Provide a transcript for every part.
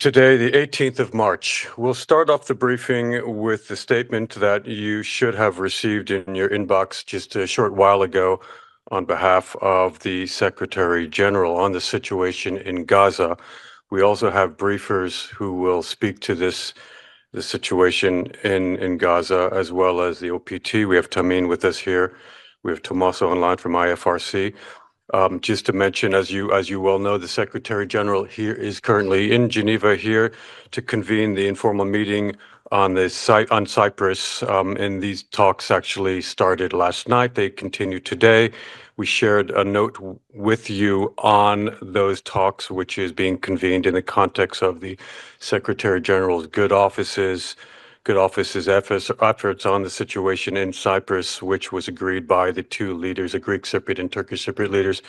Today, the 18th of March. We'll start off the briefing with the statement that you should have received in your inbox just a short while ago on behalf of the Secretary General on the situation in Gaza. We also have briefers who will speak to the situation in Gaza, as well as the OPT. We have Tameen with us here. We have Tommaso online from IFRC. Just to mention, as you well know, the Secretary General here is currently in Geneva here to convene the informal meeting on Cyprus. And these talks actually started last night. They continue today. We shared a note with you on those talks, which is being convened in the context of the Secretary General's good office's efforts on the situation in Cyprus, which was agreed by the two leaders, the Greek Cypriot and Turkish Cypriot leaders,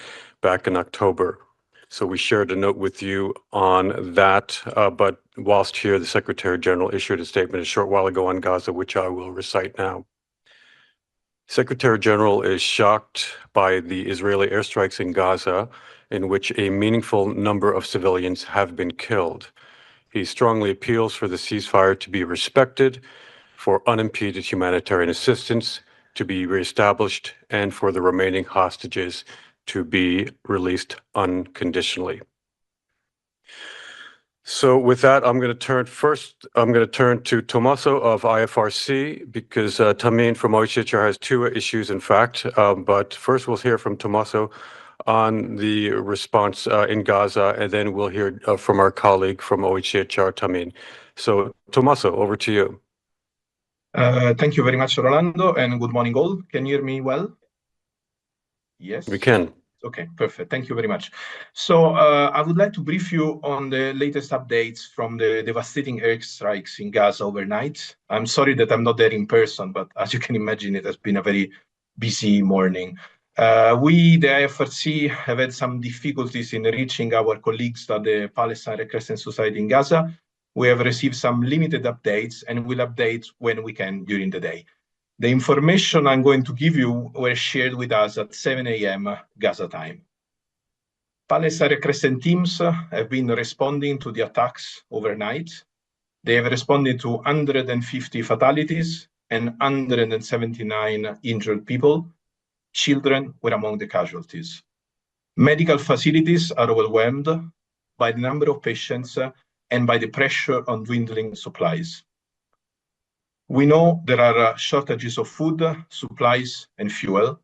back in October. So we shared a note with you on that. But whilst here, the Secretary General issued a statement a short while ago on Gaza, which I will recite now. Secretary General is shocked by the Israeli airstrikes in Gaza, in which a meaningful number of civilians have been killed. He strongly appeals for the ceasefire to be respected, for unimpeded humanitarian assistance to be reestablished, and for the remaining hostages to be released unconditionally. So with that, I'm going to turn to Tommaso of IFRC, because Tameen from OHCHR has two issues, in fact. But first, we'll hear from Tommaso on the response in Gaza, and then we'll hear from our colleague from OHCHR, Tameen. So, Tommaso, over to you. Thank you very much, Rolando, and good morning all. Can you hear me well? Yes? We can. Okay, perfect. Thank you very much. So I would like to brief you on the latest updates from the devastating airstrikes in Gaza overnight. I'm sorry that I'm not there in person, but as you can imagine, it has been a very busy morning. We, the IFRC, have had some difficulties in reaching our colleagues at the Palestinian Crescent Society in Gaza. We have received some limited updates and will update when we can during the day. The information I'm going to give you were shared with us at 7 a.m. Gaza time. Palestinian Crescent teams have been responding to the attacks overnight. They have responded to 150 fatalities and 179 injured people. Children were among the casualties. Medical facilities are overwhelmed by the number of patients and by the pressure on dwindling supplies. We know there are shortages of food, supplies, and fuel.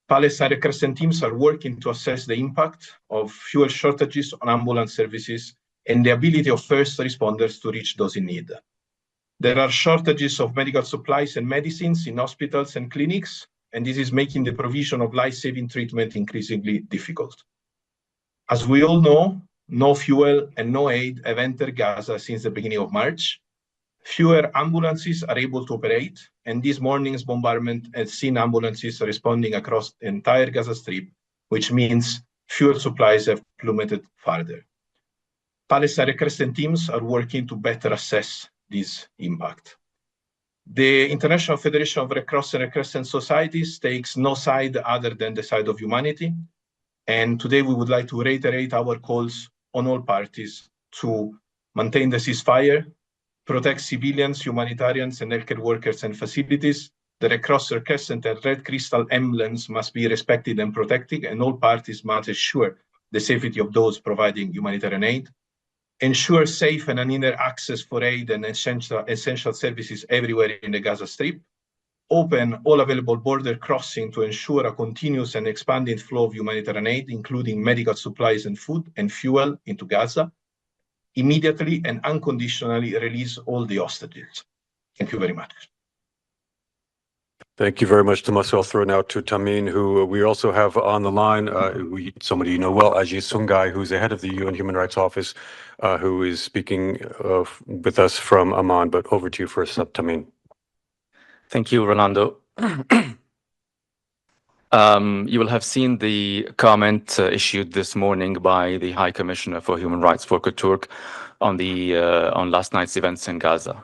Palestinian Crescent teams are working to assess the impact of fuel shortages on ambulance services and the ability of first responders to reach those in need. There are shortages of medical supplies and medicines in hospitals and clinics, and this is making the provision of life-saving treatment increasingly difficult. As we all know, no fuel and no aid have entered Gaza since the beginning of March. Fewer ambulances are able to operate, and this morning's bombardment has seen ambulances responding across the entire Gaza Strip, which means fuel supplies have plummeted further. Palestinian Crescent teams are working to better assess this impact. The International Federation of Red Cross and Red Crescent Societies takes no side other than the side of humanity, and today we would like to reiterate our calls on all parties to maintain the ceasefire, protect civilians, humanitarians, and healthcare workers and facilities. The Red Cross, Red Crescent, and Red Crystal emblems must be respected and protected, and all parties must ensure the safety of those providing humanitarian aid. Ensure safe and uninterrupted access for aid and essential services everywhere in the Gaza Strip. Open all available border crossing to ensure a continuous and expanding flow of humanitarian aid, including medical supplies and food and fuel into Gaza. Immediately and unconditionally release all the hostages. Thank you very much. Thank you very much, Tommaso. I'll throw now to Tameen, who we also have on the line. Somebody you know well, Ajit Sungai, who's the head of the UN Human Rights Office, who is speaking with us from Amman. But over to you first, Tameen. Thank you, Rolando. You will have seen the comment issued this morning by the High Commissioner for Human Rights, Volker Turk, on last night's events in Gaza.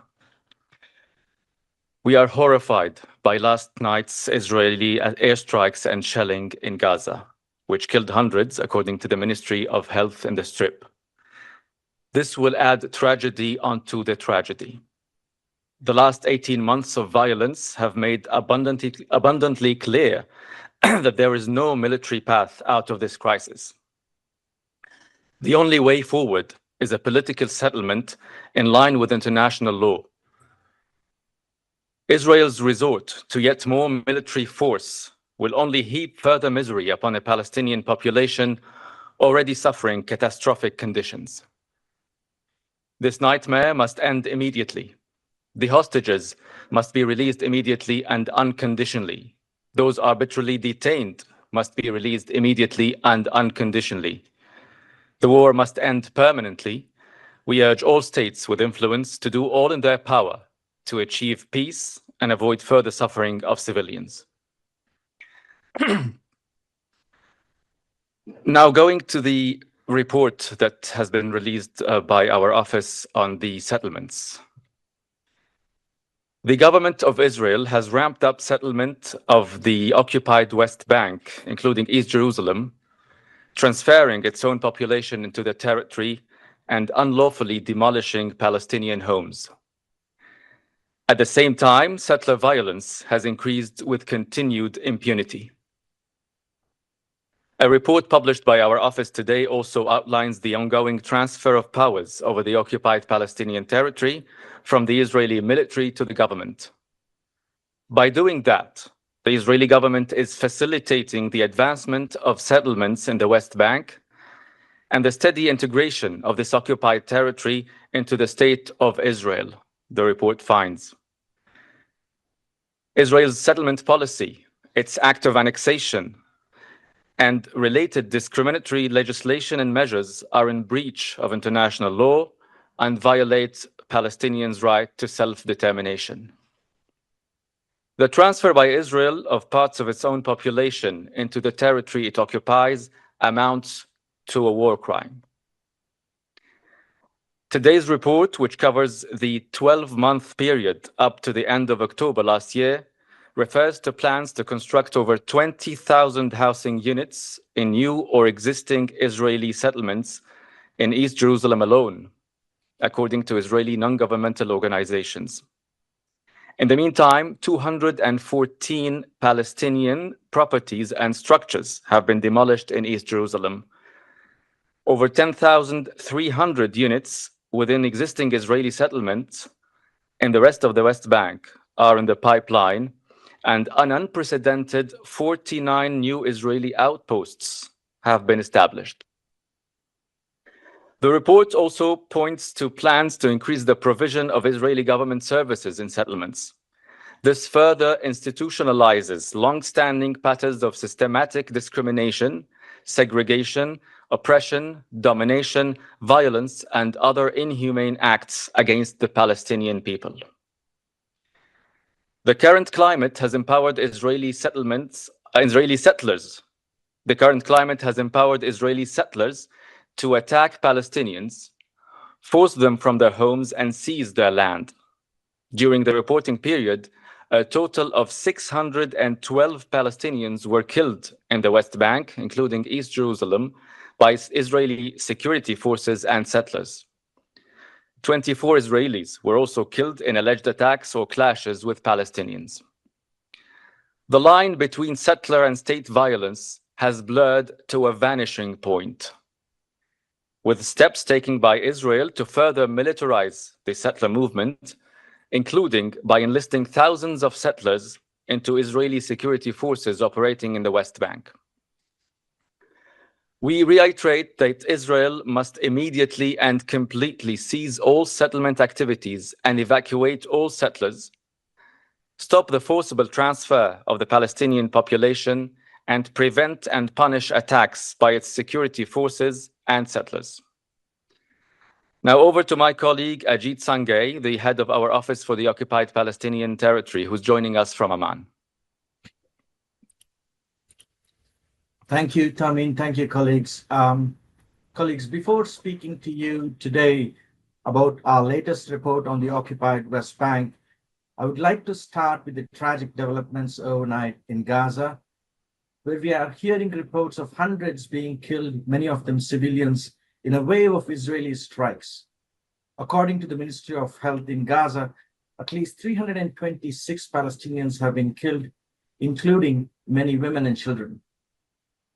We are horrified by last night's Israeli airstrikes and shelling in Gaza, which killed hundreds, according to the Ministry of Health in the Strip. this will add tragedy onto the tragedy. The last 18 months of violence have made abundantly clear that there is no military path out of this crisis. The only way forward is a political settlement in line with international law. Israel's resort to yet more military force will only heap further misery upon a Palestinian population already suffering catastrophic conditions. This nightmare must end immediately. The hostages must be released immediately and unconditionally. Those arbitrarily detained must be released immediately and unconditionally. The war must end permanently. We urge all states with influence to do all in their power to achieve peace and avoid further suffering of civilians. Now, going to the report that has been released by our office on the settlements. The government of Israel has ramped up settlement of the occupied West Bank, including East Jerusalem, transferring its own population into the territory and unlawfully demolishing Palestinian homes. At the same time, settler violence has increased with continued impunity. A report published by our office today also outlines the ongoing transfer of powers over the occupied Palestinian territory from the Israeli military to the government. By doing that, the Israeli government is facilitating the advancement of settlements in the West Bank and the steady integration of this occupied territory into the state of Israel, the report finds. Israel's settlement policy, its act of annexation, and related discriminatory legislation and measures are in breach of international law and violate Palestinians' right to self-determination. The transfer by Israel of parts of its own population into the territory it occupies amounts to a war crime. Today's report, which covers the 12-month period up to the end of October last year, refers to plans to construct over 20,000 housing units in new or existing Israeli settlements in East Jerusalem alone, according to Israeli non-governmental organizations. In the meantime, 214 Palestinian properties and structures have been demolished in East Jerusalem. Over 10,300 units within existing Israeli settlements in the rest of the West Bank are in the pipeline, and an unprecedented 49 new Israeli outposts have been established. The report also points to plans to increase the provision of Israeli government services in settlements. This further institutionalizes long-standing patterns of systematic discrimination, segregation, oppression, domination, violence, and other inhumane acts against the Palestinian people. The current climate has empowered Israeli settlers. The current climate has empowered Israeli settlers to attack Palestinians, force them from their homes, and seize their land. During the reporting period, a total of 612 Palestinians were killed in the West Bank, including East Jerusalem, by Israeli security forces and settlers. 24 Israelis were also killed in alleged attacks or clashes with Palestinians. The line between settler and state violence has blurred to a vanishing point, with steps taken by Israel to further militarize the settler movement, including by enlisting thousands of settlers into Israeli security forces operating in the West Bank. We reiterate that Israel must immediately and completely cease all settlement activities and evacuate all settlers, stop the forcible transfer of the Palestinian population, and prevent and punish attacks by its security forces and settlers. Now over to my colleague Ajit Sangay, the head of our Office for the Occupied Palestinian Territory, who's joining us from Amman. Thank you, Tamin. Thank you, colleagues. Colleagues, before speaking to you today about our latest report on the occupied West Bank, I would like to start with the tragic developments overnight in Gaza, where we are hearing reports of hundreds being killed, many of them civilians, in a wave of Israeli strikes. According to the Ministry of Health in Gaza, at least 326 Palestinians have been killed, including many women and children.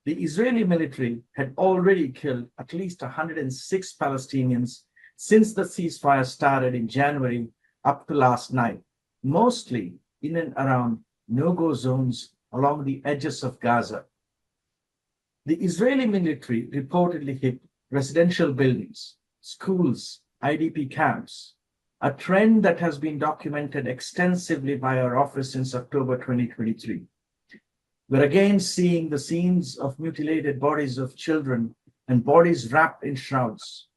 The Israeli military had already killed at least 106 Palestinians since the ceasefire started in January up to last night, mostly in and around no-go zones along the edges of Gaza. The Israeli military reportedly hit residential buildings, schools, IDP camps, a trend that has been documented extensively by our office since October 2023. We're again seeing the scenes of mutilated bodies of children and bodies wrapped in shrouds.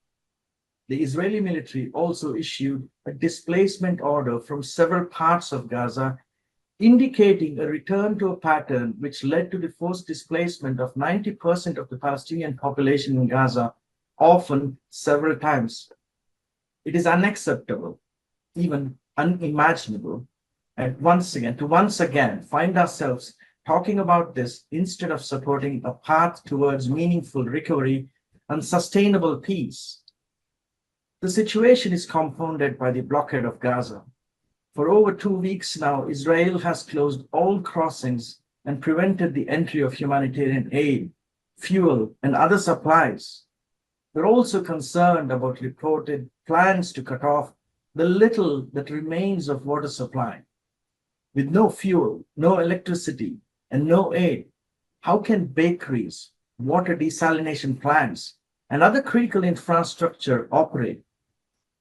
The Israeli military also issued a displacement order from several parts of Gaza, indicating a return to a pattern which led to the forced displacement of 90% of the Palestinian population in Gaza, often several times. It is unacceptable, even unimaginable, and once again find ourselves talking about this instead of supporting a path towards meaningful recovery and sustainable peace. The situation is compounded by the blockade of Gaza. For over 2 weeks now, Israel has closed all crossings and prevented the entry of humanitarian aid, fuel, and other supplies. We're also concerned about reported plans to cut off the little that remains of water supply. With no fuel, no electricity, and no aid, how can bakeries, water desalination plants, and other critical infrastructure operate?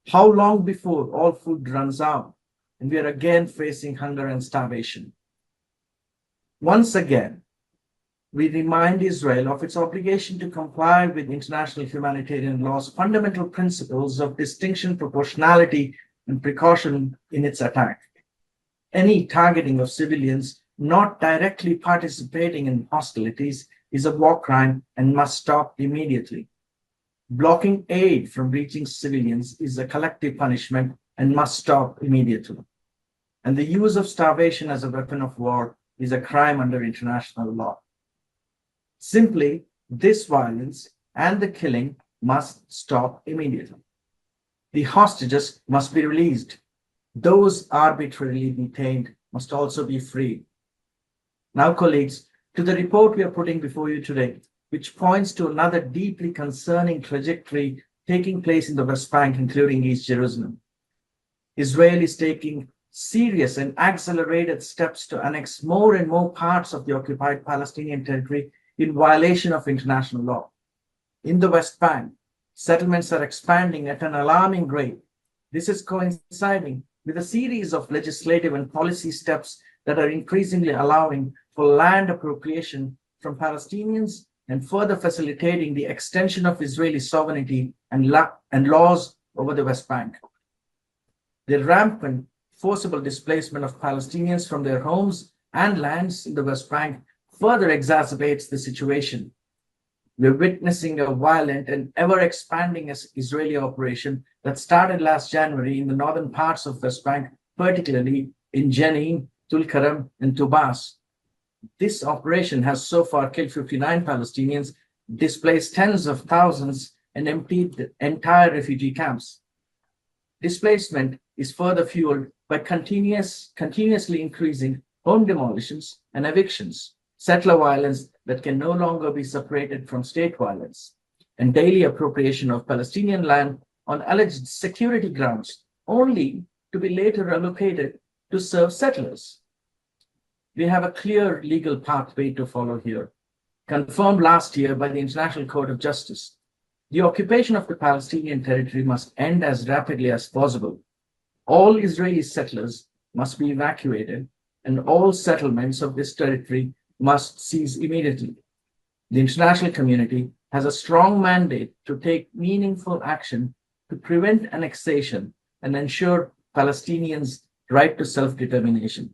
How long before all food runs out and we are again facing hunger and starvation? Once again, we remind Israel of its obligation to comply with international humanitarian law's fundamental principles of distinction, proportionality, and precaution in its attack. Any targeting of civilians not directly participating in hostilities is a war crime and must stop immediately. Blocking aid from reaching civilians is a collective punishment and must stop immediately. And the use of starvation as a weapon of war is a crime under international law. Simply, this violence and the killing must stop immediately. The hostages must be released. Those arbitrarily detained must also be freed. Now, colleagues, to the report we are putting before you today, which points to another deeply concerning trajectory taking place in the West Bank, including East Jerusalem. Israel is taking serious and accelerated steps to annex more and more parts of the occupied Palestinian territory in violation of international law. In the West Bank, settlements are expanding at an alarming rate. This is coinciding with a series of legislative and policy steps that are increasingly allowing for land appropriation from Palestinians and further facilitating the extension of Israeli sovereignty and laws over the West Bank. The rampant forcible displacement of Palestinians from their homes and lands in the West Bank further exacerbates the situation. We're witnessing a violent and ever-expanding Israeli operation that started last January in the northern parts of West Bank, particularly in Jenin, Tulkarem, and Tubas. This operation has so far killed 59 Palestinians, displaced tens of thousands, and emptied the entire refugee camps. Displacement is further fueled by continuously increasing home demolitions and evictions, settler violence that can no longer be separated from state violence, and daily appropriation of Palestinian land on alleged security grounds, only to be later allocated to serve settlers. We have a clear legal pathway to follow here, confirmed last year by the International Court of Justice. The occupation of the Palestinian territory must end as rapidly as possible. All Israeli settlers must be evacuated, and all settlements of this territory must cease immediately. The international community has a strong mandate to take meaningful action to prevent annexation and ensure Palestinians' right to self-determination.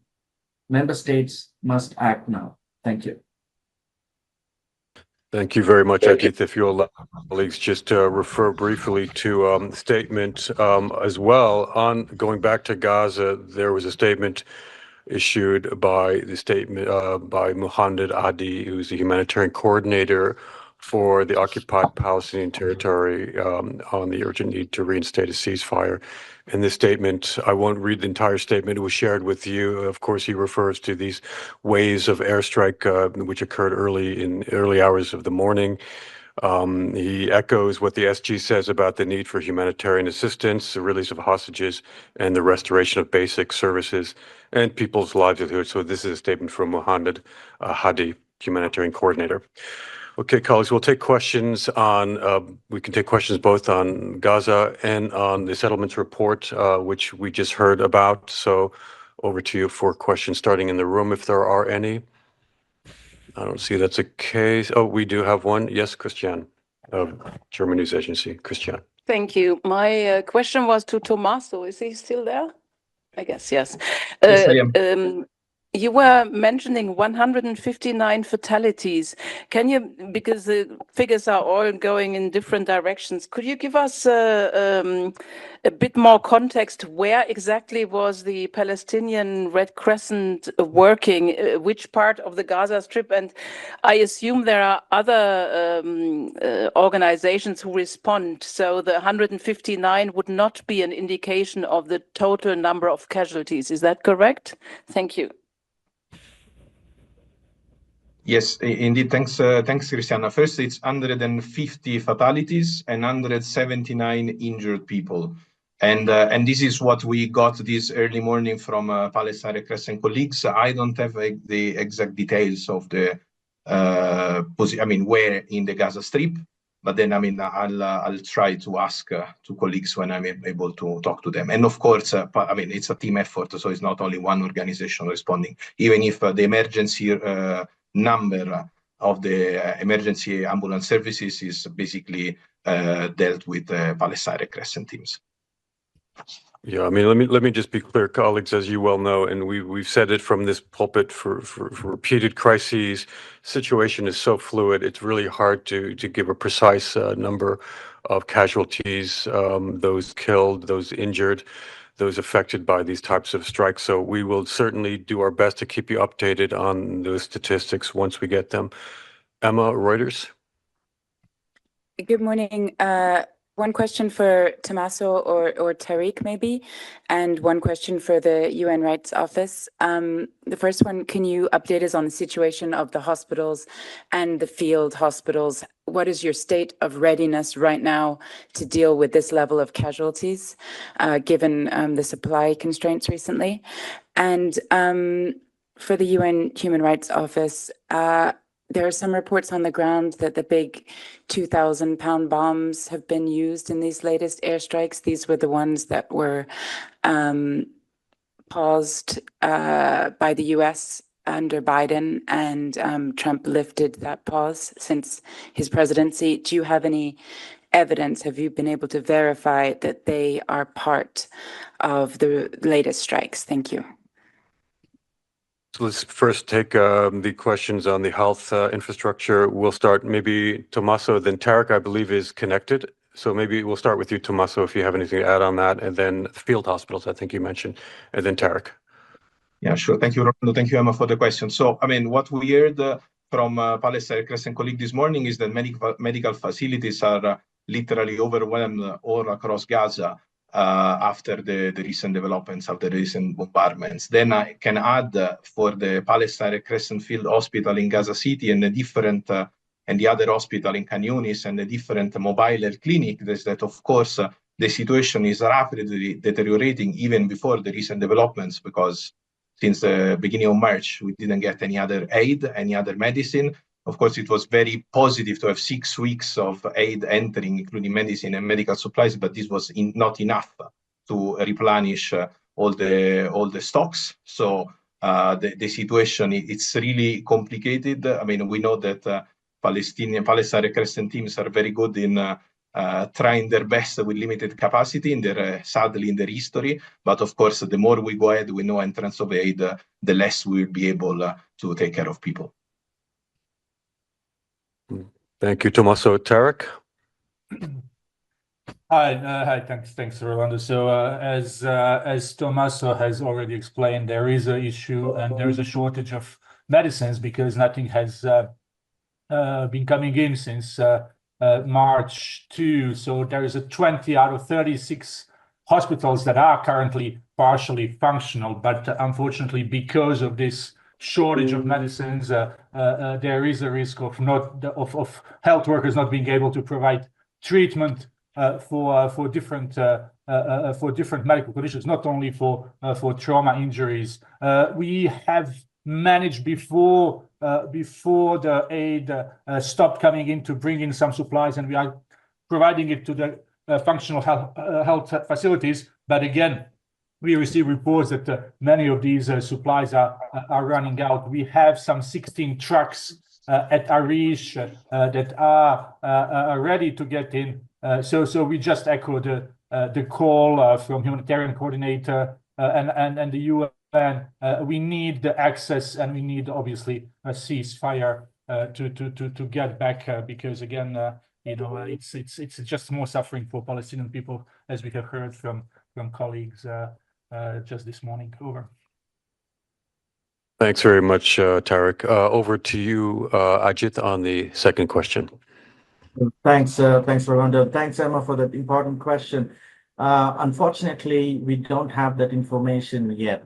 Member states must act now. Thank you. Thank you very much, Adith. If you'll allow colleagues just to refer briefly to statement as well. On going back to Gaza, there was a statement issued by by Muhammad Adi, who's the humanitarian coordinator for the occupied Palestinian territory on the urgent need to reinstate a ceasefire. In this statement, I won't read the entire statement. It was shared with you. Of course, he refers to these waves of airstrike which occurred in early hours of the morning. He echoes what the SG says about the need for humanitarian assistance, the release of hostages, and the restoration of basic services and people's livelihood. So this is a statement from Mohammed Hadi, humanitarian coordinator. Okay, colleagues, we'll take questions we can take questions both on Gaza and on the settlements report, which we just heard about. So over to you for questions starting in the room, if there are any. I don't see that's a case. Oh, we do have one. Yes, Christian, of German news agency. Christian. Thank you. My question was to Tommaso. Is he still there? I guess, yes. Yes, I am. You were mentioning 159 fatalities. Can you, because the figures are all going in different directions, could you give us a bit more context? Where exactly was the Palestinian Red Crescent working? Which part of the Gaza Strip? And I assume there are other organizations who respond. So the 159 would not be an indication of the total number of casualties. Is that correct? Thank you. Yes, indeed. Thanks, Christiana. First, it's 150 fatalities and 179 injured people. And this is what we got this early morning from Palestine Red Crescent colleagues. I don't have the exact details of the, where in the Gaza Strip. But then, I'll try to ask to colleagues when I'm able to talk to them. And of course, it's a team effort, so it's not only one organization responding. Even if the emergency number of the emergency ambulance services is basically dealt with Palestine Red Crescent teams. Yeah, let me just be clear, colleagues, as you well know, and we've said it from this pulpit for repeated crises. Situation is so fluid; it's really hard to give a precise number of casualties, those killed, those injured, those affected by these types of strikes. So we will certainly do our best to keep you updated on those statistics once we get them. Emma, Reuters. Good morning. One question for Tommaso or Tariq maybe, and one question for the UN Rights Office. The first one, can you update us on the situation of the hospitals and the field hospitals? What is your state of readiness right now to deal with this level of casualties, given the supply constraints recently? And for the UN Human Rights Office, there are some reports on the ground that the big 2,000-pound bombs have been used in these latest airstrikes. These were the ones that were paused by the US under Biden, and Trump lifted that pause since his presidency. Do you have any evidence? Have you been able to verify that they are part of the latest strikes? Thank you. So let's first take the questions on the health infrastructure. We'll start maybe Tommaso, then Tariq, I believe, is connected. So maybe we'll start with you, Tommaso, if you have anything to add on that, and then field hospitals, I think you mentioned, and then Tariq. Yeah, sure. Thank you, Rolando. Thank you, Emma, for the question. So, what we heard from Palestine Red Crescent colleague this morning is that medical facilities are literally overwhelmed all across Gaza after the recent developments, after the recent bombardments. Then I can add for the Palestine Red Crescent Field Hospital in Gaza City and the different and the other hospital in Khan Yunis and the different mobile health clinic, is that of course the situation is rapidly deteriorating even before the recent developments, because since the beginning of March we didn't get any other aid, any other medicine. Of course, it was very positive to have 6 weeks of aid entering, including medicine and medical supplies, but this was not enough to replenish all the stocks. So the situation, it's really complicated. We know that Palestine Red Crescent teams are very good in trying their best with limited capacity sadly in their history. But of course, the more we go ahead with no entrance of aid, the less we'll be able to take care of people. Thank you, Tommaso. Tariq? Hi, thanks, Rolando. So as Tommaso has already explained, there is an issue and there is a shortage of medicines because nothing has been coming in since March 2. So there is a 20 out of 36 hospitals that are currently partially functional, but unfortunately, because of this shortage of medicines, there is a risk of health workers not being able to provide treatment for different medical conditions, not only for trauma injuries. We have managed before the aid stopped coming in to bring in some supplies, and we are providing it to the functional health facilities. But again, we receive reports that many of these supplies are running out. We have some 16 trucks at Arish that are ready to get in. So we just echoed the call from Humanitarian Coordinator and the UN. We need the access, and we need obviously a ceasefire to get back, because again, it's just more suffering for Palestinian people, as we have heard from colleagues just this morning. Over. Thanks very much, Tarek. Over to you, Ajit, on the second question. Thanks, Rolando. Thanks, Emma, for that important question. Unfortunately, we don't have that information yet.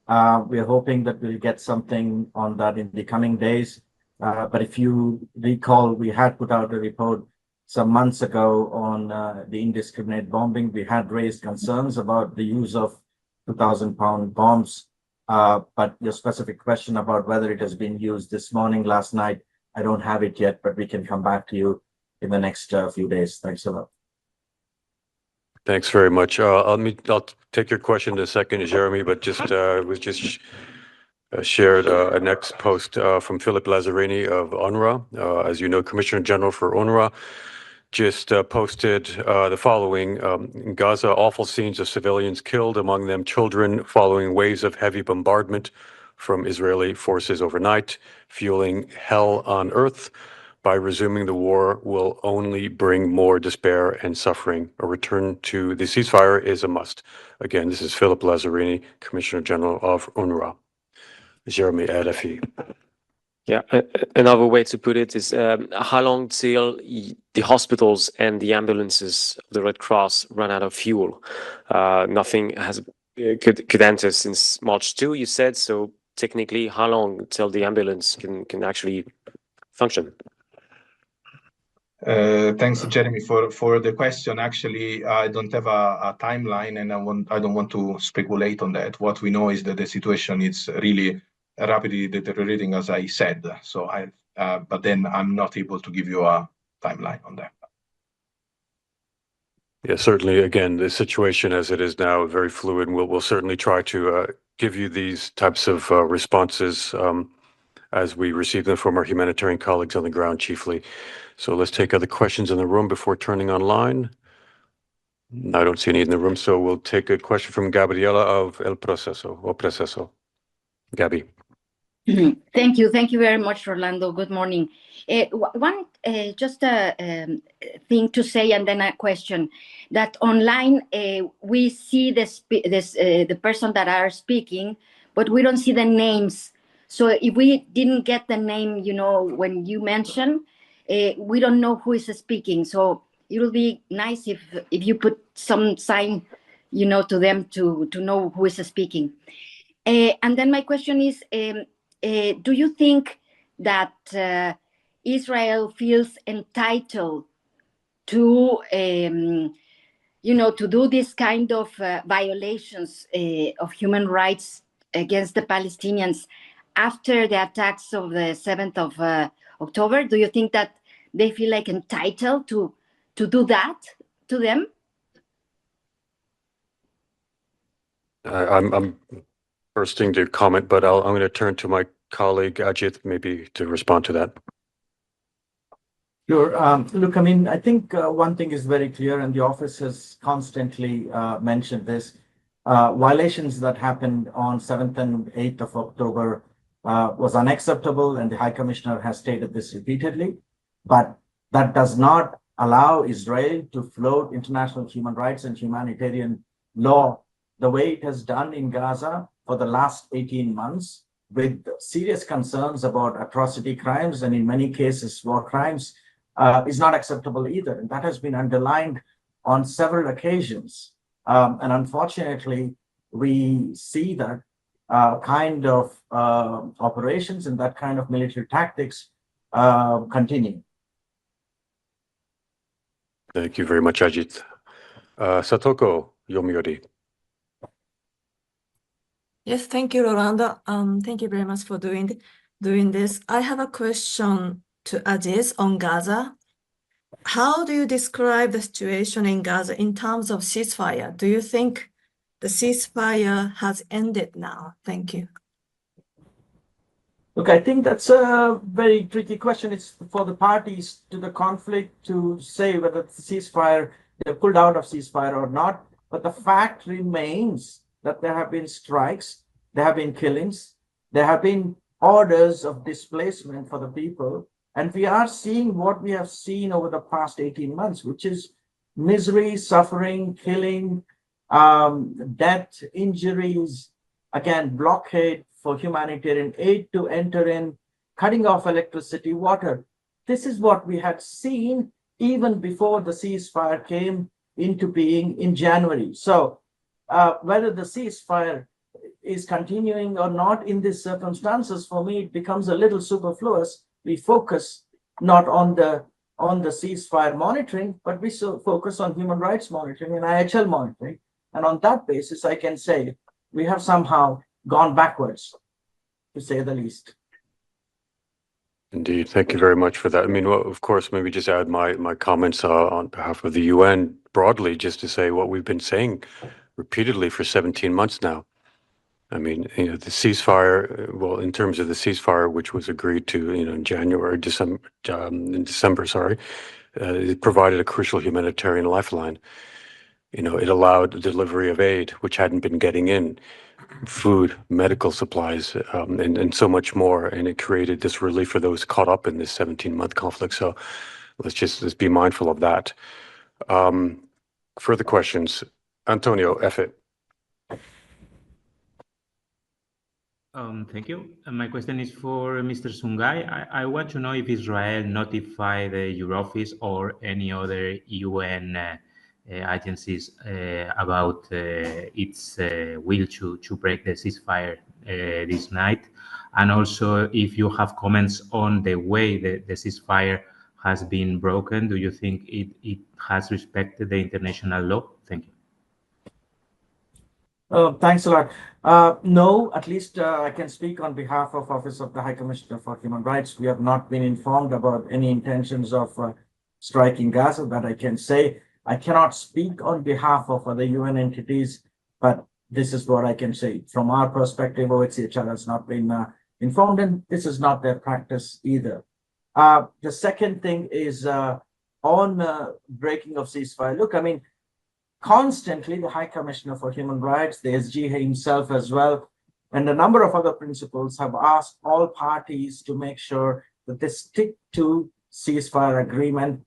We're hoping that we'll get something on that in the coming days. But if you recall, we had put out a report some months ago on the indiscriminate bombing. We had raised concerns about the use of 2,000-pound bombs. But your specific question about whether it has been used this morning, last night, I don't have it yet, but we can come back to you in the next few days. Thanks a lot. Thanks very much. I'll take your question in a second, Jeremy, but shared a next post from Philip Lazzarini of UNRWA. As you know, Commissioner General for UNRWA just posted the following. In Gaza, awful scenes of civilians killed, among them children, following waves of heavy bombardment from Israeli forces overnight, fueling hell on earth. By resuming the war will only bring more despair and suffering. A return to the ceasefire is a must. Again, this is Philip Lazzarini, Commissioner General of UNRWA. Jeremy Adafi. Yeah, another way to put it is how long till the hospitals and the ambulances of the Red Cross run out of fuel? Nothing could enter since March 2, you said. So technically, how long till the ambulance can actually function? Thanks, Jeremy, for the question. Actually, I don't have a timeline, and I don't want to speculate on that. What we know is that the situation is really rapidly deteriorating, as I said. So but then I'm not able to give you a timeline on that. Yeah, certainly. Again, the situation as it is now is very fluid, and we'll certainly try to give you these types of responses as we receive them from our humanitarian colleagues on the ground, chiefly. So let's take other questions in the room before turning online. I don't see any in the room, so we'll take a question from Gabriela of El Proceso. Gabby. Thank you very much, Rolando. Good morning. One just a thing to say, and then a question. That online we see the person that are speaking, but we don't see the names. So if we didn't get the name, when you mention, we don't know who is speaking. So it will be nice if you put some sign, to them to know who is speaking. And then my question is, do you think that Israel feels entitled to, to do this kind of violations of human rights against the Palestinians after the attacks of the 7th of October? Do you think that they feel like entitled to do that to them? I'm bursting to comment, but I'm going to turn to my colleague Ajit maybe to respond to that. Sure. Look, I think one thing is very clear, and the office has constantly mentioned this. Violations that happened on 7th and 8th of October was unacceptable, and the High Commissioner has stated this repeatedly. But that does not allow Israel to float international human rights and humanitarian law the way it has done in Gaza for the last 18 months, with serious concerns about atrocity crimes and in many cases war crimes is not acceptable either. And that has been underlined on several occasions. And unfortunately, we see that kind of operations and that kind of military tactics continue. Thank you very much, Ajit. Satoko Yomiuri. Yes, thank you, Rolando. Thank you very much for doing this. I have a question to Ajit on Gaza. How do you describe the situation in Gaza in terms of ceasefire? Do you think the ceasefire has ended now? Thank you. Look, I think that's a very tricky question. It's for the parties to the conflict to say whether the ceasefire, they pulled out of ceasefire or not. But the fact remains that there have been strikes, there have been killings, there have been orders of displacement for the people. And we are seeing what we have seen over the past 18 months, which is misery, suffering, killing, death, injuries, again, blockade for humanitarian aid to enter in, cutting off electricity, water. This is what we had seen even before the ceasefire came into being in January. So whether the ceasefire is continuing or not in these circumstances, for me, it becomes a little superfluous. We focus not on the ceasefire monitoring, but we focus on human rights monitoring and IHL monitoring. And on that basis, I can say we have somehow gone backwards, to say the least. Indeed. Thank you very much for that. I mean, well, of course, maybe just add my comments on behalf of the UN broadly, just to say what we've been saying repeatedly for 17 months now. I mean, the ceasefire, well, in terms of the ceasefire, which was agreed to, in December, it provided a crucial humanitarian lifeline. It allowed delivery of aid, which hadn't been getting in, food, medical supplies, and so much more. And it created this relief for those caught up in this 17-month conflict. So let's be mindful of that. Further questions? Antonio, Effet. Thank you. My question is for Mr. Sungai. I want to know if Israel notified the Euroffice or any other UN agencies about its will to break the ceasefire this night, and also if you have comments on the way the ceasefire has been broken. Do you think it has respected the international law? Thank you. Thanks a lot. No, at least I can speak on behalf of Office of the High Commissioner for Human Rights. We have not been informed about any intentions of striking Gaza, that I can say. I cannot speak on behalf of other UN entities, but this is what I can say. From our perspective, OHCHR has not been informed, and this is not their practice either. The second thing is on breaking of ceasefire. Look, I mean, constantly, the High Commissioner for Human Rights, the SG himself as well, and a number of other principals have asked all parties to make sure that they stick to ceasefire agreement,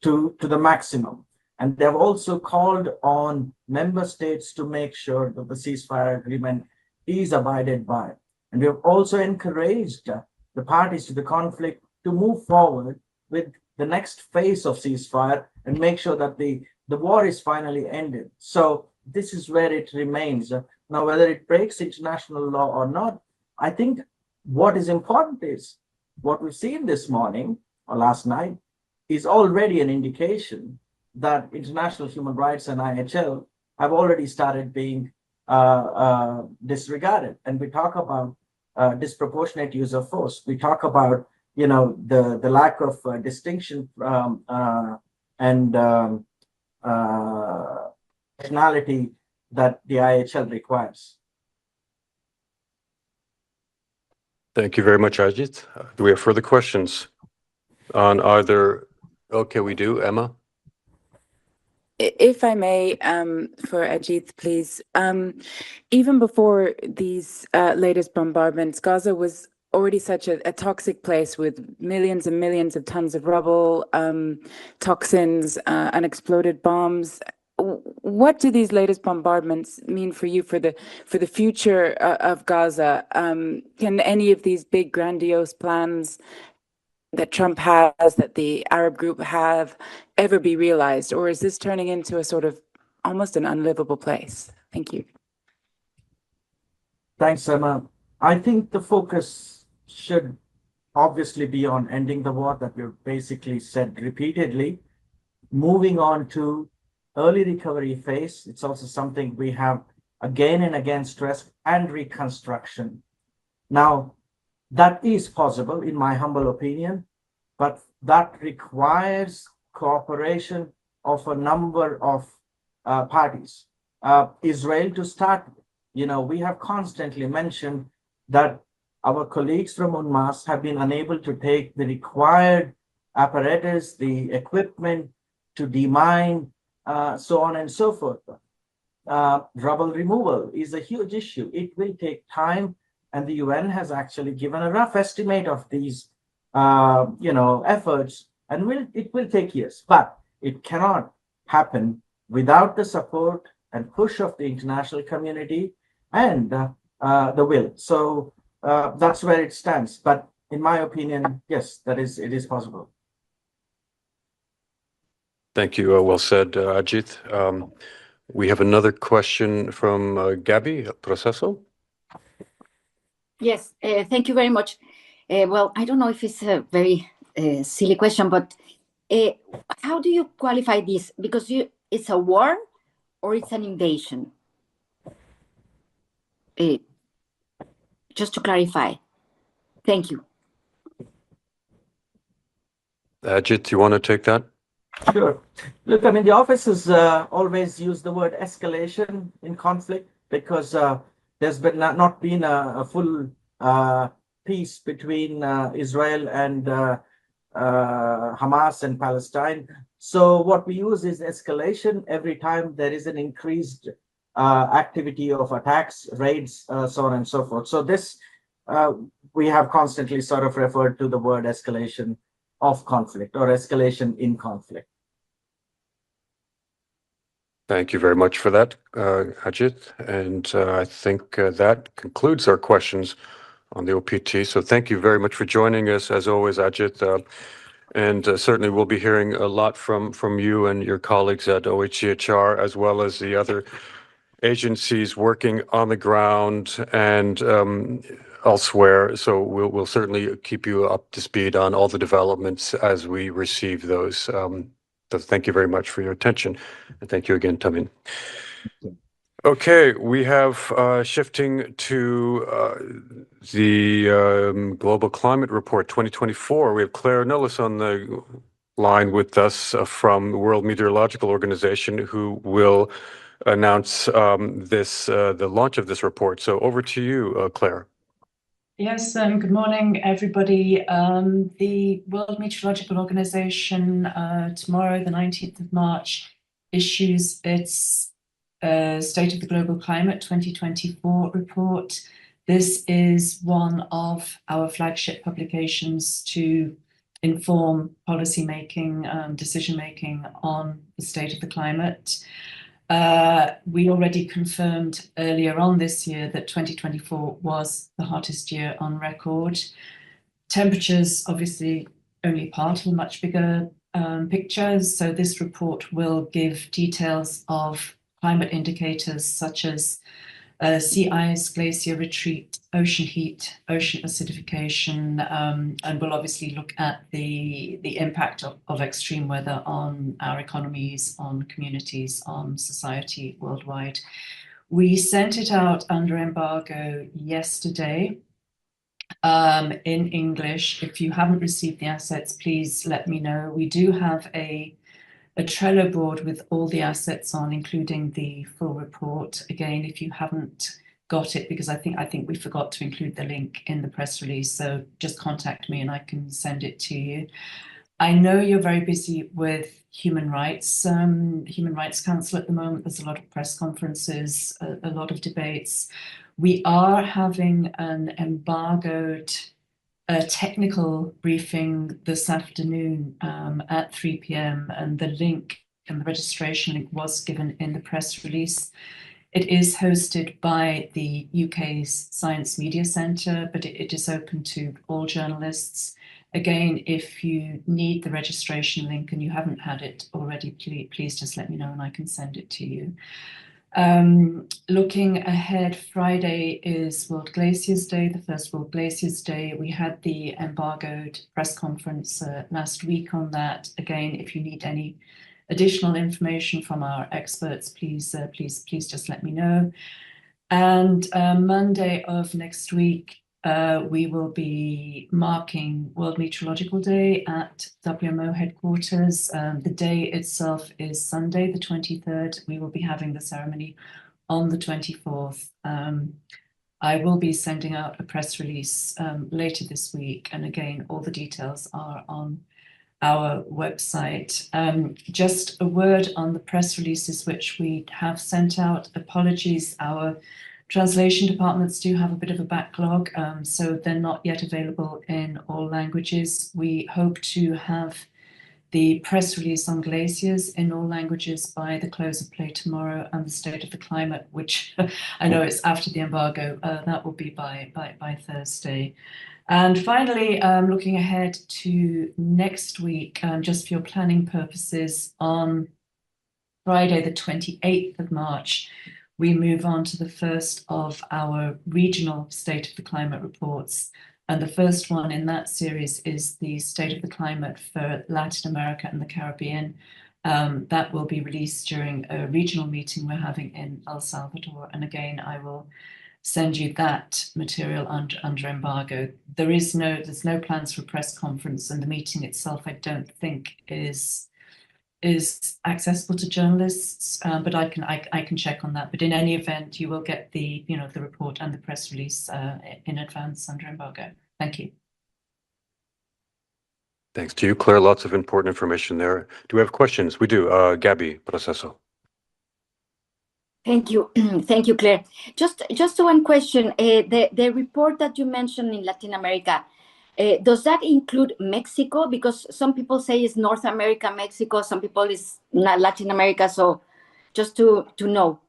to the maximum. And they've also called on member states to make sure that the ceasefire agreement is abided by. And we have also encouraged the parties to the conflict to move forward with the next phase of ceasefire and make sure that the war is finally ended. So this is where it remains. Now, whether it breaks international law or not, I think what is important is what we've seen this morning or last night is already an indication that international human rights and IHL have already started being disregarded. And we talk about disproportionate use of force. We talk about, the lack of distinction and nationality that the IHL requires. Thank you very much, Ajit. Do we have further questions on either? Okay, we do. Emma? If I may, for Ajit, please. Even before these latest bombardments, Gaza was already such a toxic place with millions and millions of tons of rubble, toxins, unexploded bombs. what do these latest bombardments mean for you for the future of Gaza? Can any of these big grandiose plans that Trump has, that the Arab group have, ever be realized, or is this turning into a sort of almost an unlivable place? Thank you. Thanks, Emma. I think the focus should obviously be on ending the war that we've basically said repeatedly, moving on to early recovery phase. It's also something we have again and again stressed, and reconstruction. Now, that is possible, in my humble opinion, but that requires cooperation of a number of parties. Israel to start with. You know, we have constantly mentioned that our colleagues from UNMAS have been unable to take the required apparatus, the equipment to demine, so on and so forth. Rubble removal is a huge issue. It will take time, and the UN has actually given a rough estimate of these, efforts, and it will take years. But it cannot happen without the support and push of the international community and the will. So that's where it stands. But in my opinion, yes, it is possible. Thank you. Well said, Ajit. We have another question from Gabby Proceso. Yes, thank you very much. Well, I don't know if it's a very silly question, but how do you qualify this? Because it's a war or it's an invasion? Just to clarify. Thank you. Ajit, do you want to take that? Sure. Look, I mean, the officers always use the word escalation in conflict because there's been not been a full peace between Israel and Hamas and Palestine. So what we use is escalation every time there is an increased activity of attacks, raids, so on and so forth. So this, we have constantly sort of referred to the word escalation of conflict or escalation in conflict. Thank you very much for that, Ajit. And I think that concludes our questions on the OPT. So thank you very much for joining us, as always, Ajit. And certainly we'll be hearing a lot from you and your colleagues at OHCHR, as well as the other agencies working on the ground and elsewhere. So we'll certainly keep you up to speed on all the developments as we receive those. So thank you very much for your attention. And thank you again, Tamin. Okay, we have shifting to the Global Climate Report 2024. We have Claire Nullis on the line with us from the World Meteorological Organization, who will announce the launch of this report. So over to you, Claire. Yes, good morning, everybody. The World Meteorological Organization tomorrow, the 19th of March, issues its State of the Global Climate 2024 report. This is one of our flagship publications to inform policy-making, decision-making on the state of the climate. We already confirmed earlier on this year that 2024 was the hottest year on record. Temperatures, obviously, only part of a much bigger picture. So this report will give details of climate indicators such as sea ice, glacier retreat, ocean heat, ocean acidification, and we'll obviously look at the impact of extreme weather on our economies, on communities, on society worldwide. We sent it out under embargo yesterday in English. If you haven't received the assets, please let me know. We do have a Trello board with all the assets on, including the full report. Again, if you haven't got it, because I think we forgot to include the link in the press release, so just contact me and I can send it to you. I know you're very busy with Human Rights Council at the moment. There's a lot of press conferences, a lot of debates. We are having an embargoed technical briefing this afternoon at 3 p.m. and the link and the registration link was given in the press release. It is hosted by the UK's Science Media Centre, but it is open to all journalists. Again, if you need the registration link and you haven't had it already, please just let me know and I can send it to you. Looking ahead, Friday is World Glaciers Day, the first World Glaciers Day. We had the embargoed press conference last week on that. Again, if you need any additional information from our experts, please just let me know. And Monday of next week, we will be marking World Meteorological Day at WMO headquarters. The day itself is Sunday, the 23rd. We will be having the ceremony on the 24th. I will be sending out a press release later this week. And again, all the details are on our website. Just a word on the press releases which we have sent out. Apologies, our translation departments do have a bit of a backlog, so they're not yet available in all languages. We hope to have the press release on glaciers in all languages by the close of play tomorrow, and the state of the climate, which I know it's after the embargo, that will be by Thursday. And finally, looking ahead to next week, just for your planning purposes, on Friday, the 28th of March, we move on to the first of our regional State of the Climate reports. And the first one in that series is the State of the Climate for Latin America and the Caribbean. That will be released during a regional meeting we're having in El Salvador. And again, I will send you that material under embargo. There's no plans for a press conference, and the meeting itself, I don't think is accessible to journalists, but I can check on that. But in any event, you will get the the report and the press release in advance under embargo. Thank you. Thanks to you, Claire. Lots of important information there. Do we have questions? We do. Gabby Proceso. Thank you. Thank you, Claire. Just one question. The report that you mentioned in Latin America, does that include Mexico? Because some people say it's North America, Mexico, some people it's not Latin America. So just to know.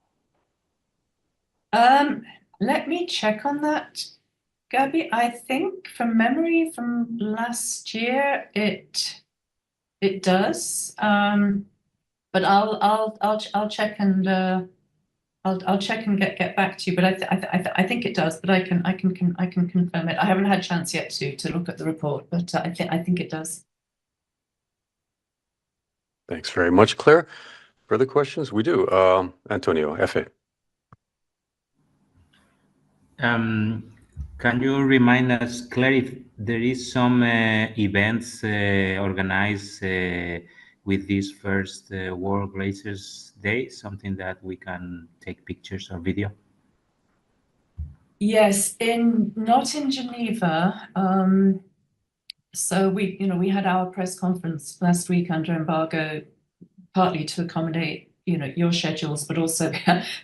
Let me check on that, Gabby. I think from memory from last year, it does. But I'll check and I'll check and get back to you. But I think it does. But I can confirm it. I haven't had a chance yet to look at the report, but I think it does. Thanks very much, Claire. Further questions? We do. Antonio, Efe. Can you remind us, Claire, if there is some events organized with this first World Glaciers Day, something that we can take pictures or video? Yes, not in Geneva. So we had our press conference last week under embargo, partly to accommodate your schedules, but also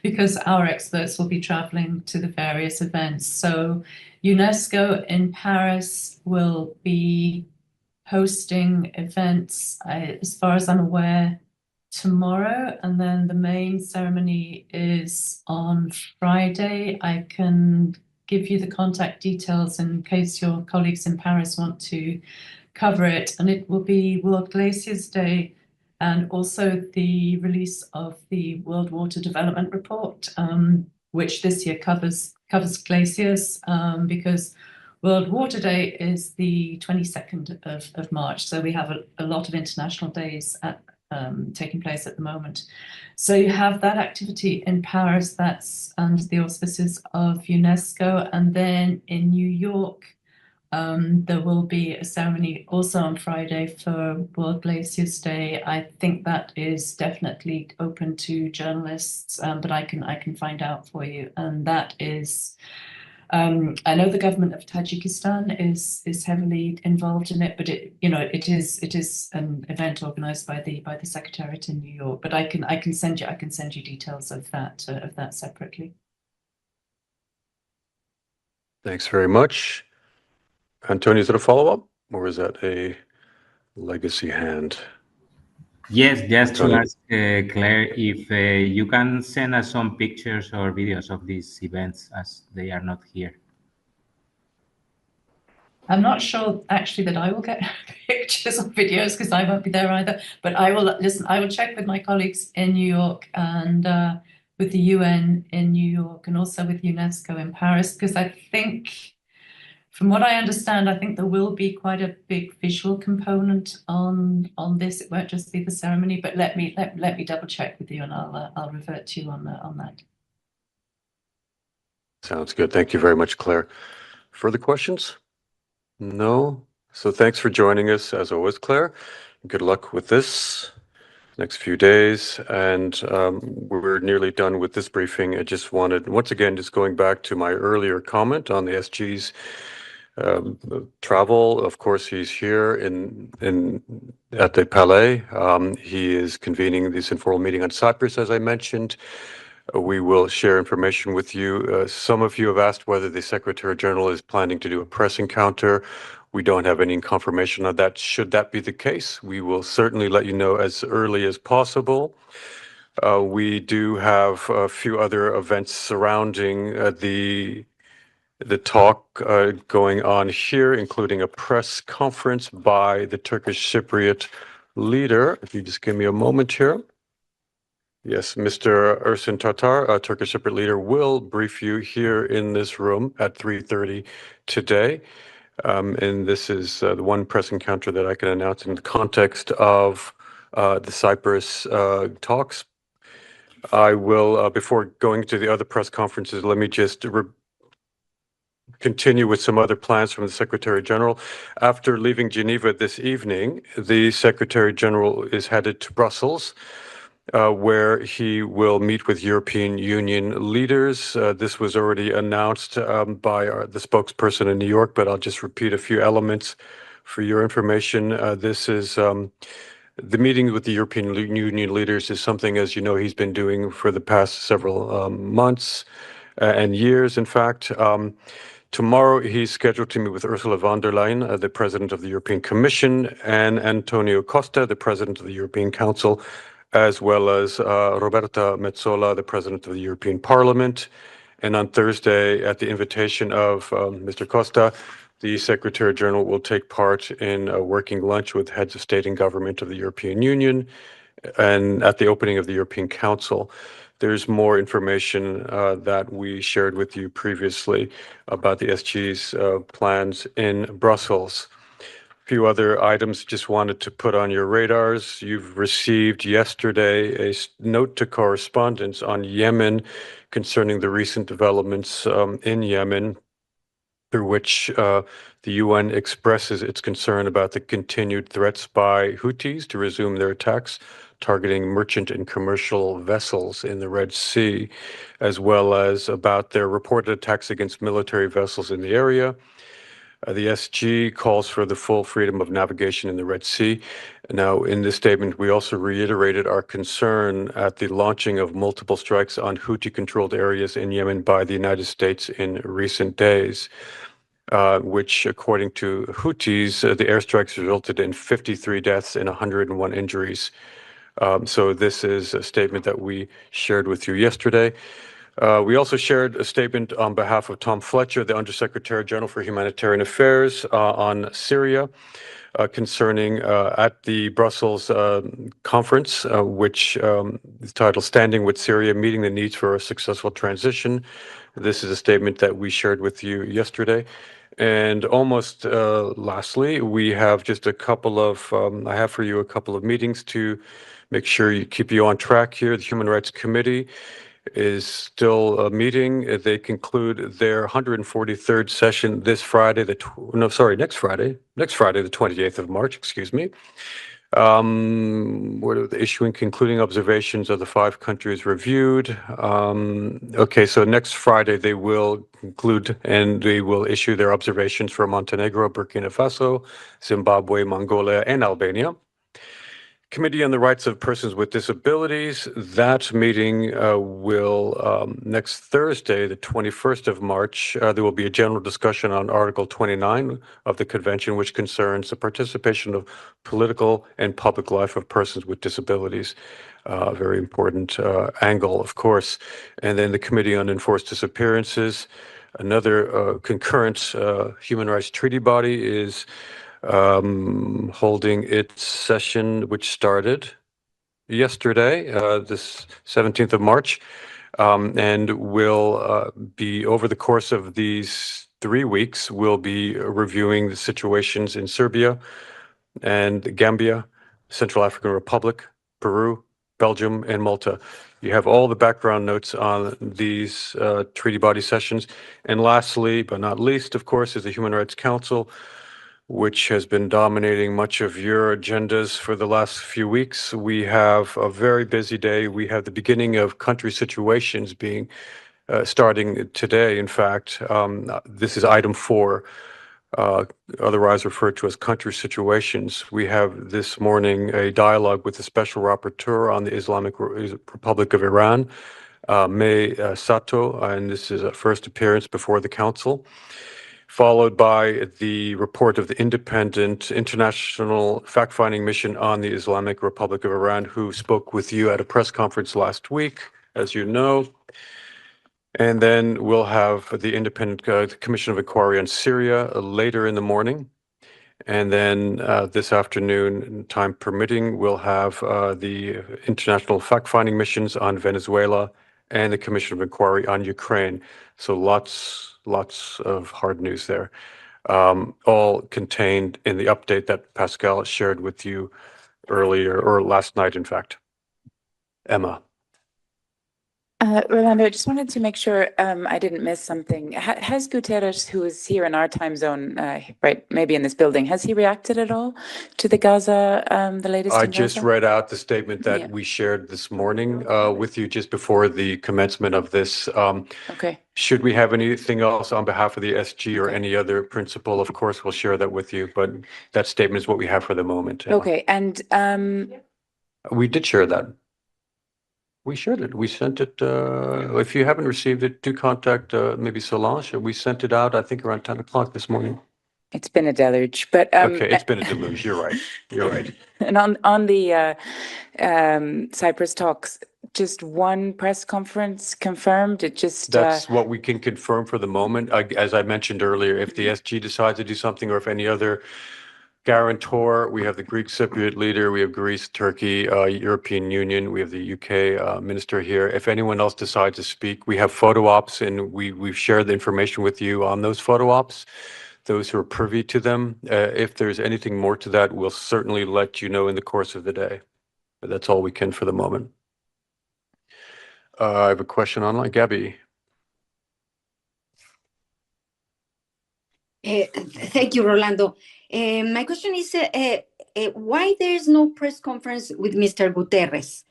because our experts will be traveling to the various events. So UNESCO in Paris will be hosting events, as far as I'm aware, tomorrow, and then the main ceremony is on Friday. I can give you the contact details in case your colleagues in Paris want to cover it, and it will be World Glaciers Day, and also the release of the World Water Development Report, which this year covers glaciers, because World Water Day is the 22nd of March. So we have a lot of international days taking place at the moment. So you have that activity in Paris, that's under the auspices of UNESCO. And then in New York, there will be a ceremony also on Friday for World Glaciers Day. I think that is definitely open to journalists, but I can find out for you. And that is, I know the government of Tajikistan is heavily involved in it, but it is an event organized by the Secretariat in New York. But I can send you details of that separately. Thanks very much. Antonio, is that a follow-up, or is that a legacy hand? Yes, just to Antonio. ask Claire if you can send us some pictures or videos of these events as they are not here. I'm not sure actually that I will get pictures or videos because I won't be there either, but I will listen. I will check with my colleagues in New York and with the UN in New York and also with UNESCO in Paris, because I think, from what I understand, I think there will be quite a big visual component on this. It won't just be the ceremony, but let me double check with you, and I'll revert to you on that. Sounds good. Thank you very much, Claire. Further questions? No? So thanks for joining us, as always, Claire. Good luck with this next few days. And we're nearly done with this briefing. I just wanted, once again, just going back to my earlier comment on the SG's travel. Of course, he's here at the Palais. He is convening this informal meeting on Cyprus, as I mentioned. We will share information with you. Some of you have asked whether the Secretary General is planning to do a press encounter. We don't have any confirmation of that. Should that be the case, we will certainly let you know as early as possible. We do have a few other events surrounding the talk going on here, including a press conference by the Turkish Cypriot leader. If you just give me a moment here. Yes, Mr. Ersin Tatar, Turkish Cypriot leader, will brief you here in this room at 3:30 today. And this is the one press encounter that I can announce in the context of the Cyprus talks. I will, before going to the other press conferences, let me just continue with some other plans from the Secretary General. After leaving Geneva this evening, the Secretary General is headed to Brussels, where he will meet with European Union leaders. This was already announced by the spokesperson in New York, but I'll just repeat a few elements for your information. This is the meeting with the European Union leaders is something, as you know, he's been doing for the past several months and years, in fact. Tomorrow, he's scheduled to meet with Ursula von der Leyen, the President of the European Commission, and Antonio Costa, the President of the European Council, as well as Roberta Metsola, the President of the European Parliament. And on Thursday, at the invitation of Mr. Costa, the Secretary General will take part in a working lunch with heads of state and government of the European Union and at the opening of the European Council. There's more information that we shared with you previously about the SG's plans in Brussels. A few other items just wanted to put on your radars. You've received yesterday a note to correspondence on Yemen concerning the recent developments in Yemen, through which the UN expresses its concern about the continued threats by Houthis to resume their attacks targeting merchant and commercial vessels in the Red Sea, as well as about their reported attacks against military vessels in the area. The SG calls for the full freedom of navigation in the Red Sea. Now, in this statement, we also reiterated our concern at the launching of multiple strikes on Houthi-controlled areas in Yemen by the United States in recent days, which, according to Houthis, the airstrikes resulted in 53 deaths and 101 injuries. So this is a statement that we shared with you yesterday. We also shared a statement on behalf of Tom Fletcher, the Undersecretary General for Humanitarian Affairs, on Syria, concerning at the Brussels conference, which is titled Standing with Syria, Meeting the Needs for a Successful Transition. This is a statement that we shared with you yesterday. And almost lastly, we have just a couple of, I have for you a couple of meetings to make sure you keep you on track here. The Human Rights Committee is still meeting. They conclude their 143rd session this Friday, next Friday, the 28th of March, excuse me. What are the issuing concluding observations of the 5 countries reviewed? Okay, so next Friday they will conclude and they will issue their observations for Montenegro, Burkina Faso, Zimbabwe, Mongolia, and Albania. Committee on the Rights of Persons with Disabilities. That meeting will, next Thursday, the 21st of March, there will be a general discussion on Article 29 of the Convention, which concerns the participation of political and public life of persons with disabilities. Very important angle, of course. And then the Committee on Enforced Disappearances. Another concurrent human rights treaty body is holding its session, which started yesterday, this 17th of March, and will be over the course of these 3 weeks, we'll be reviewing the situations in Serbia and Gambia, Central African Republic, Peru, Belgium, and Malta. You have all the background notes on these treaty body sessions. And lastly, but not least, of course, is the Human Rights Council, which has been dominating much of your agendas for the last few weeks. We have a very busy day. We have the beginning of country situations being starting today, in fact. This is item 4, otherwise referred to as country situations. We have this morning a dialogue with the Special Rapporteur on the Islamic Republic of Iran, May Sato, and this is a first appearance before the Council, followed by the report of the independent international fact-finding mission on the Islamic Republic of Iran, who spoke with you at a press conference last week, as you know. And then we'll have the independent commission of inquiry on Syria later in the morning. And then this afternoon, time permitting, we'll have the international fact-finding missions on Venezuela and the commission of inquiry on Ukraine. So lots of hard news there, all contained in the update that Pascal shared with you earlier, or last night, in fact. Emma. Rolando, I just wanted to make sure I didn't miss something. Has Guterres, who is here in our time zone, right, maybe in this building, has he reacted at all to the Gaza, the latest I in just Gaza? read out the statement that we shared this morning with you just before the commencement of this. Okay. Should we have anything else on behalf of the SG or any other principal, of course, we'll share that with you. But that statement is what we have for the moment. Okay, and we did share that. We shared it. We sent it. If you haven't received it, do contact maybe Solange. We sent it out, I think, around 10 o'clock this morning. it's been a deluge, but Okay, it's been a deluge. You're right. You're right. And on the Cyprus talks, just one press conference confirmed. It just That's what we can confirm for the moment. As I mentioned earlier, if the SG decides to do something, or if any other guarantor, we have the Greek Cypriot leader, we have Greece, Turkey, European Union, we have the UK minister here. If anyone else decides to speak, we have photo ops, and we've shared the information with you on those photo ops, those who are privy to them. If there's anything more to that, we'll certainly let you know in the course of the day. But that's all we can for the moment. I have a question online. Gabby. Thank you, Rolando. My question is why there is no press conference with Mr. Guterres?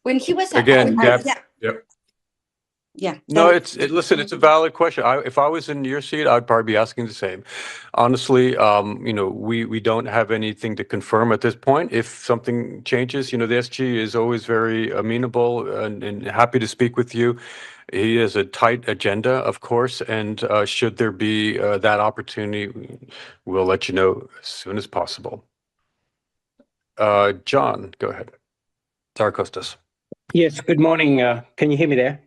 When he was again, Gab, yeah. No, listen, it's a valid question. If I was in your seat, I'd probably be asking the same. Honestly, we don't have anything to confirm at this point. If something changes, the SG is always very amenable and happy to speak with you. He has a tight agenda, of course, and should there be that opportunity, we'll let you know as soon as possible. John, go ahead. Tarakostas. Yes, good morning. Can you hear me there?